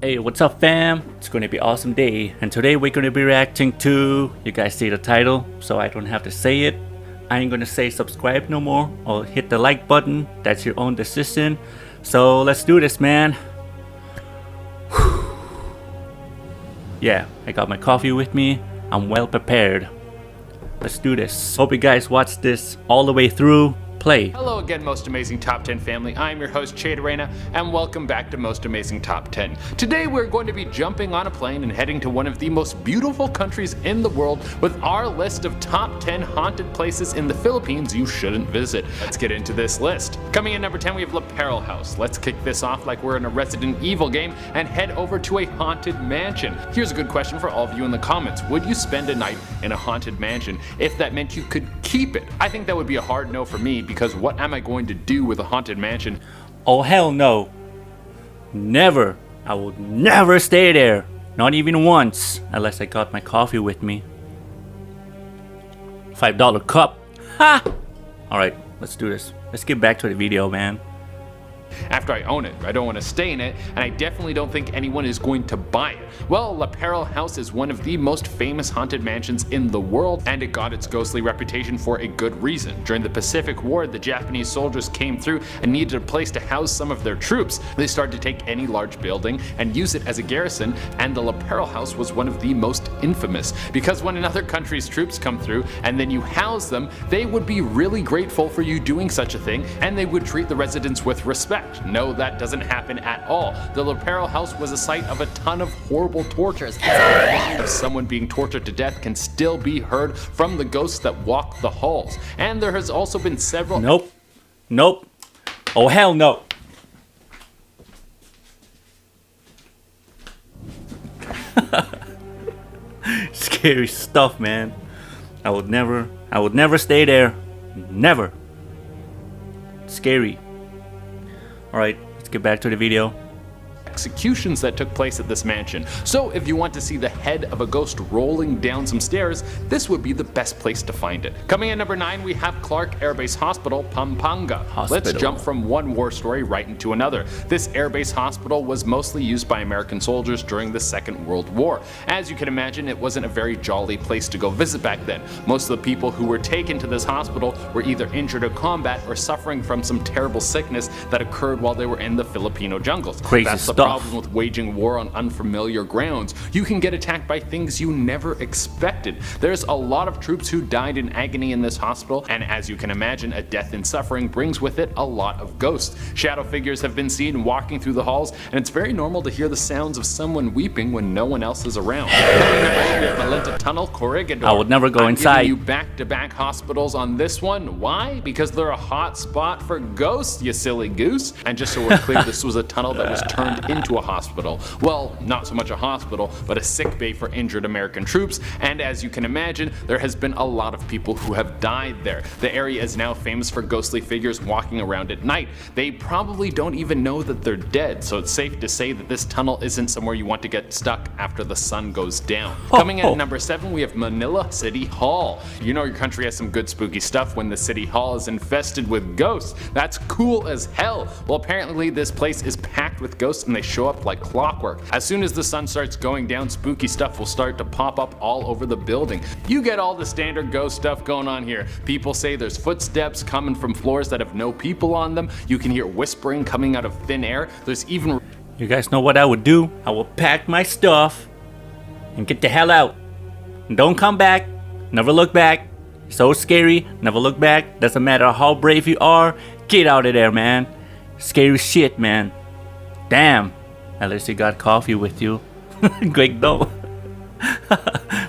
Hey, what's up fam? It's gonna be an awesome day, and today we're gonna be reacting to, you guys see the title, so I don't have to say it. I ain't gonna say subscribe no more, or hit the like button, that's your own decision. So let's do this, man. Yeah, I got my coffee with me, I'm well prepared. Let's do this. Hope you guys watch this all the way through. Play. Hello again, Most Amazing Top 10 family. I'm your host, HERRERA, and welcome back to Most Amazing Top 10. Today we're going to be jumping on a plane and heading to one of the most beautiful countries in the world with our list of top 10 haunted places in the Philippines you shouldn't visit. Let's get into this list. Coming in number 10, we have LAPERAL House. Let's kick this off like we're in a Resident Evil game and head over to a haunted mansion. Here's a good question for all of you in the comments. Would you spend a night in a haunted mansion if that meant you could keep it? I think that would be a hard no for me, because what am I going to do with a haunted mansion? Oh hell no. Never. I would never stay there. Not even once. Unless I got my coffee with me. $5 cup. Ha! Alright, let's do this. Let's get back to the video, man. After I own it, I don't want to stay in it, and I definitely don't think anyone is going to buy it. Well, LAPERAL House is one of the most famous haunted mansions in the world, and it got its ghostly reputation for a good reason. During the Pacific War, the Japanese soldiers came through and needed a place to house some of their troops. They started to take any large building and use it as a garrison, and the LAPERAL House was one of the most infamous, because when another country's troops come through and then you house them, they would be really grateful for you doing such a thing, and they would treat the residents with respect. No, that doesn't happen at all. The LAPERAL House was a site of a ton of horrible tortures. The sound of someone being tortured to death can still be heard from the ghosts that walk the halls. And there has also been several— Nope. Nope. Oh hell no. Scary stuff, man. I would never stay there. Never. Scary. Alright, let's get back to the video. Executions that took place at this mansion. So if you want to see the head of a ghost rolling down some stairs, this would be the best place to find it. Coming in number 9, we have Clark Air Base Hospital, Pampanga. Let's jump from one war story right into another. This air base hospital was mostly used by American soldiers during the Second World War. As you can imagine, it wasn't a very jolly place to go visit back then. Most of the people who were taken to this hospital were either injured in combat or suffering from some terrible sickness that occurred while they were in the Filipino jungles. Crazy That's stuff. The problem with waging war on unfamiliar grounds. You can get attacked by things you never expected. There's a lot of troops who died in agony in this hospital, and as you can imagine, a death in suffering brings with it a lot of ghosts. Shadow figures have been seen walking through the halls, and it's very normal to hear the sounds of someone weeping when no one else is around. MALINTA Tunnel, Corregidor. I would never go inside. I'm giving you back-to-back hospitals on this one. Why? Because they're a hot spot for ghosts, you silly goose. And just so we're clear, this was a tunnel that was turned into a hospital. Well, not so much a hospital, but a sick bay for injured American troops, and as you can imagine, there has been a lot of people who have died there. The area is now famous for ghostly figures walking around at night. They probably don't even know that they're dead, so it's safe to say that this tunnel isn't somewhere you want to get stuck after the sun goes down. Coming in at number 7, we have Manila City Hall. You know your country has some good spooky stuff when the city hall is infested with ghosts. That's cool as hell. Well, apparently this place is packed with ghosts, and they show up like clockwork. As soon as the sun starts going down, spooky stuff will start to pop up all over the building. You get all the standard ghost stuff going on here. People say there's footsteps coming from floors that have no people on them. You can hear whispering coming out of thin air. There's even— You guys know what I would do? I would pack my stuff and get the hell out. And don't come back. Never look back. So scary. Never look back. Doesn't matter how brave you are. Get out of there, man. Scary shit, man. Damn. At least you got coffee with you. Great no.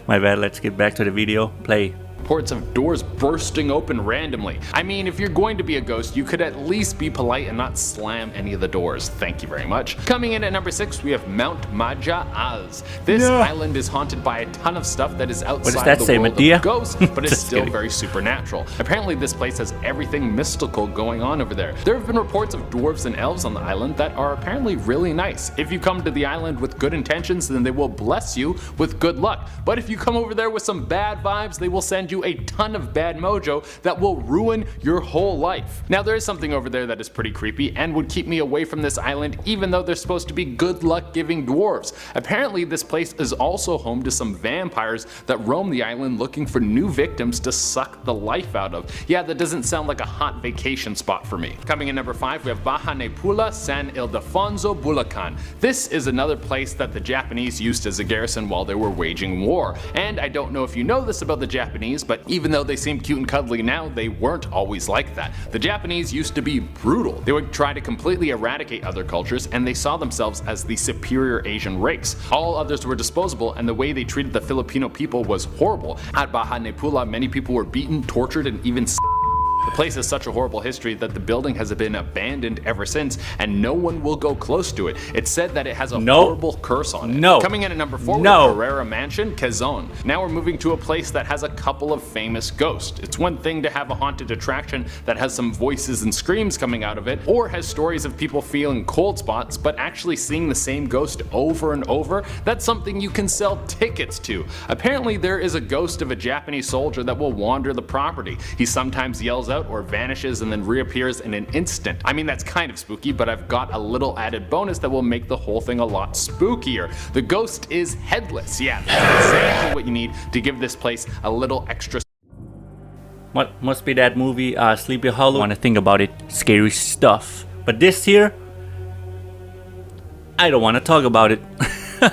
My bad, let's get back to the video. Play. reports of doors bursting open randomly. I mean, if you're going to be a ghost, you could at least be polite and not slam any of the doors. Thank you very much. Coming in at number 6, we have Mount Maja-Az. This island is haunted by a ton of stuff that is outside the world of ghosts, but it's still very supernatural. Apparently this place has everything mystical going on over there. There have been reports of dwarves and elves on the island that are apparently really nice. If you come to the island with good intentions, then they will bless you with good luck. But if you come over there with some bad vibes, they will send you you a ton of bad mojo that will ruin your whole life. Now there is something over there that is pretty creepy and would keep me away from this island even though they're supposed to be good luck giving dwarves. Apparently this place is also home to some vampires that roam the island looking for new victims to suck the life out of. Yeah, that doesn't sound like a hot vacation spot for me. Coming in number 5, we have Bahay PULA San Ildefonso Bulacan. This is another place that the Japanese used as a garrison while they were waging war. And I don't know if you know this about the Japanese, but even though they seem cute and cuddly now, they weren't always like that. The Japanese used to be brutal. They would try to completely eradicate other cultures, and they saw themselves as the superior Asian race. All others were disposable, and the way they treated the Filipino people was horrible. At Bahay PULA, many people were beaten, tortured, and even the place has such a horrible history that the building has been abandoned ever since, and no one will go close to it. It's said that it has a horrible curse on it. Coming in at number 4, we have HERRERA Mansion, Quezon. Now we're moving to a place that has a couple of famous ghosts. It's one thing to have a haunted attraction that has some voices and screams coming out of it, or has stories of people feeling cold spots, but actually seeing the same ghost over and over, that's something you can sell tickets to. Apparently there is a ghost of a Japanese soldier that will wander the property. He sometimes yells out or vanishes and then reappears in an instant. I mean, that's kind of spooky, but I've got a little added bonus that will make the whole thing a lot spookier. The ghost is headless. Yeah, that's exactly what you need to give this place a little extra. What must be that movie, Sleepy Hollow? Want to think about it, scary stuff. But this here, I don't want to talk about it.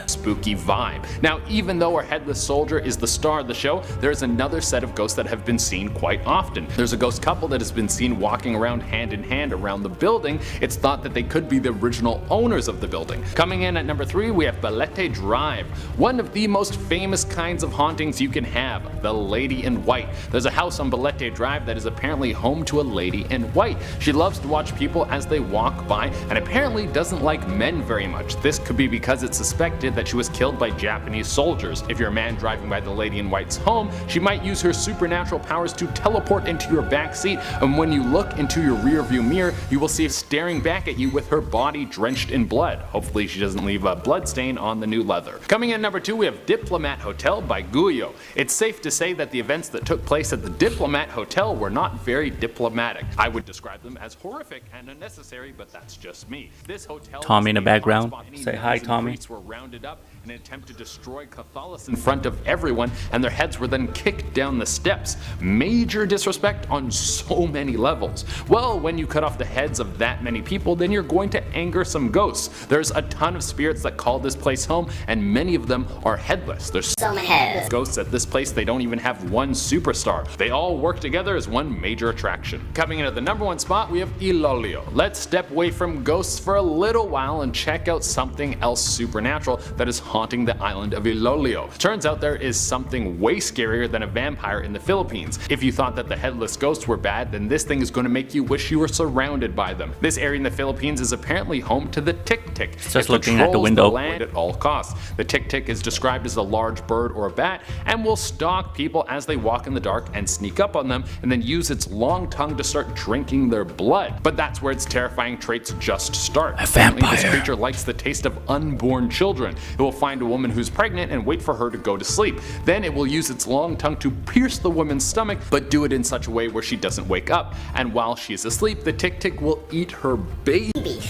Spooky vibe. Now, even though our headless soldier is the star of the show, there's another set of ghosts that have been seen quite often. There's a ghost couple that has been seen walking around hand in hand around the building. It's thought that they could be the original owners of the building. Coming in at number 3, we have BALETE Drive. One of the most famous kinds of hauntings you can have, the Lady in White. There's a house on BALETE Drive that is apparently home to a lady in white. She loves to watch people as they walk by and apparently doesn't like men very much. This could be because it's suspected that she was killed by Japanese soldiers. If you're a man driving by the Lady in White's home, she might use her supernatural powers to teleport into your back seat, and when you look into your rear view mirror, you will see her staring back at you with her body drenched in blood. Hopefully she doesn't leave a blood stain on the new leather. Coming in at number 2, we have Diplomat Hotel by Guyo. It's safe to say that the events that took place at the Diplomat Hotel were not very diplomatic. I would describe them as horrific and unnecessary, but that's just me. This hotel Tommy in the background. Say hi, Tommy. Were rounded up in an attempt to destroy Catholics in front of everyone, and their heads were then kicked down the steps. Major disrespect on so many levels. Well, when you cut off the heads of that many people, then you're going to anger some ghosts. There's a ton of spirits that call this place home, and many of them are headless. There's so many headless ghosts at this place, they don't even have one superstar. They all work together as one major attraction. Coming in at the number 1 spot, we have Ilolio. Let's step away from ghosts for a little while and check out something else supernatural that is haunting the island of Ilolio. Turns out there is something way scarier than a vampire in the Philippines. If you thought that the headless ghosts were bad, then this thing is going to make you wish you were surrounded by them. This area in the Philippines is apparently home to the Tik-Tik. Just looking at the window. The land at all costs. The Tik-Tik is described as a large bird or a bat and will stalk people as they walk in the dark and sneak up on them, and then use its long tongue to start drinking their blood. But that's where its terrifying traits just start. A vampire. This creature likes the taste of unborn children. It will find a woman who's pregnant and wait for her to go to sleep. Then it will use its long tongue to pierce the woman's stomach, but do it in such a way where she doesn't wake up. And while she is asleep, the Tik-Tik will eat her baby.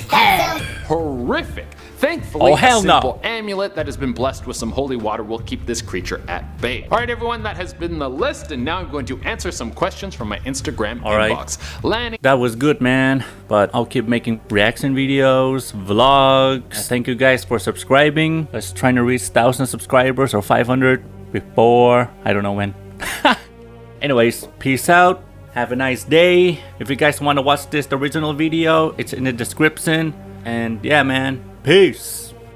Horrific. Thankfully, a simple amulet that has been blessed with some holy water will keep this creature at bay. Alright everyone, that has been the list, and now I'm going to answer some questions from my Instagram inbox. Lanny, that was good, man, but I'll keep making reaction videos, vlogs. Thank you guys for subscribing. Let's try to reach 1,000 subscribers or 500 before, I don't know when. Anyways, peace out. Have a nice day. If you guys want to watch this original video, it's in the description. And yeah, man, peace.